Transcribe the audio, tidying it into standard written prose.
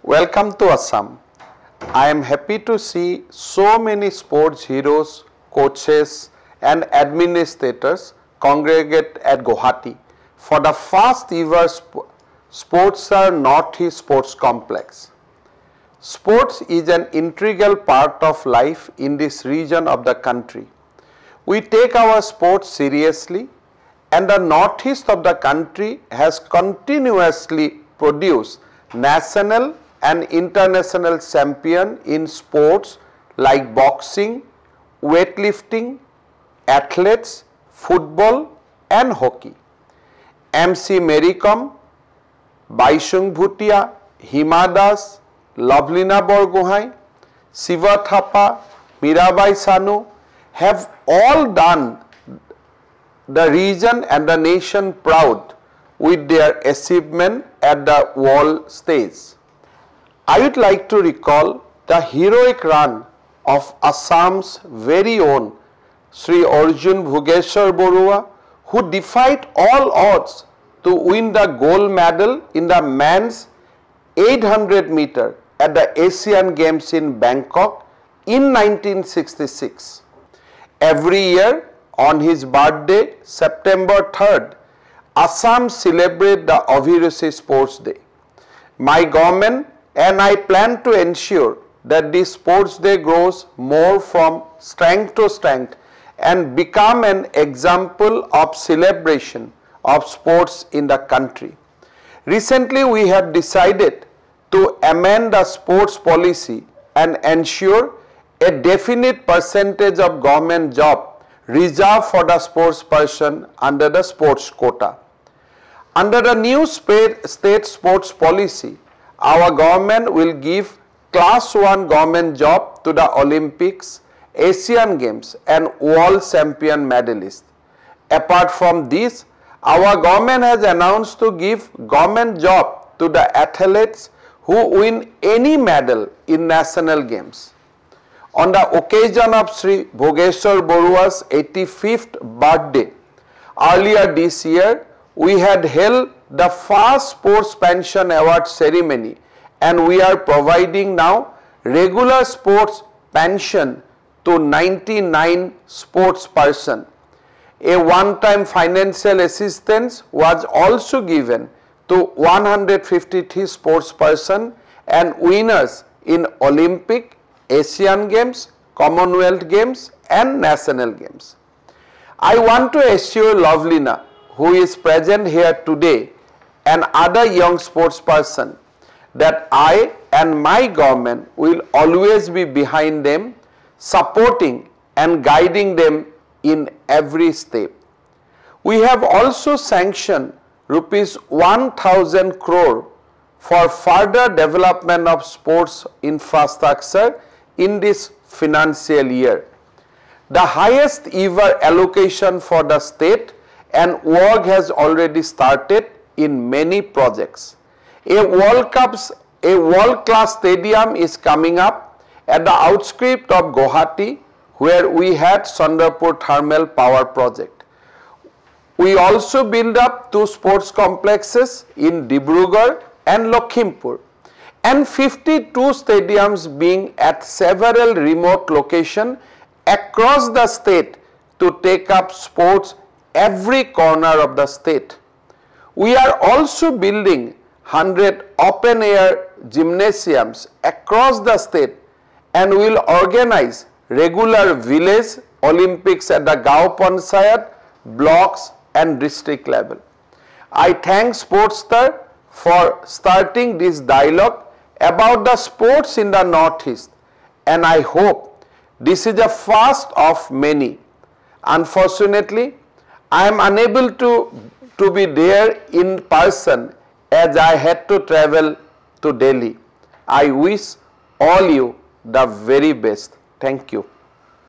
Welcome to Assam. I am happy to see so many sports heroes, coaches and administrators congregate at Guwahati for the first ever Sportser Northeast Sports Complex. Sports is an integral part of life in this region of the country. We take our sports seriously, and the northeast of the country has continuously produced national and international champions in sports like boxing, weightlifting, athletes, football and hockey. MC Mary Kom, Baishung Bhutia, Hima Das, Lovelina Borgohain, Shiva Thapa, Mirabai Sanu have all done the region and the nation proud with their achievement at the world stage. I would like to recall the heroic run of Assam's very own Sri Arjun Bhogeshwar Barua, who defied all odds to win the gold medal in the men's 800 meter at the Asian Games in Bangkok in 1966. Every year on his birthday, September 3rd, Assam celebrates the Abhiruchi Sports Day. My government and I plan to ensure that this sports day grows more from strength to strength and become an example of celebration of sports in the country. Recently, we have decided to amend the sports policy and ensure a definite percentage of government job reserved for the sports person under the sports quota. Under the new state sports policy, our government will give class 1 government job to the Olympics, Asian Games and World Champion medalists. Apart from this, our government has announced to give government job to the athletes who win any medal in national games. On the occasion of Sri Bhogeshwar Barua's 85th birthday, earlier this year, we had held the first sports pension award ceremony, and we are providing now regular sports pension to 99 sports person. A one-time financial assistance was also given to 153 sports person and winners in Olympic, Asian Games, Commonwealth Games and National Games. I want to assure Lovelina, who is present here today, and other young sports person, that I and my government will always be behind them, supporting and guiding them in every step. We have also sanctioned rupees 1,000 crore for further development of sports infrastructure in this financial year, the highest ever allocation for the state, and work has already started in many projects. A world-class stadium is coming up at the outskirts of Guwahati, where we had Chandrapur Thermal Power Project. We also build up 2 sports complexes in Dibrugarh and Lakhimpur, and 52 stadiums being at several remote locations across the state to take up sports every corner of the state. We are also building 100 open-air gymnasiums across the state and will organize regular village Olympics at the Gao Panchayat, blocks and district level. I thank Sportster for starting this dialogue about the sports in the Northeast, and I hope this is the first of many. Unfortunately, I am unable to be there in person as I had to travel to Delhi. I wish all you the very best. Thank you.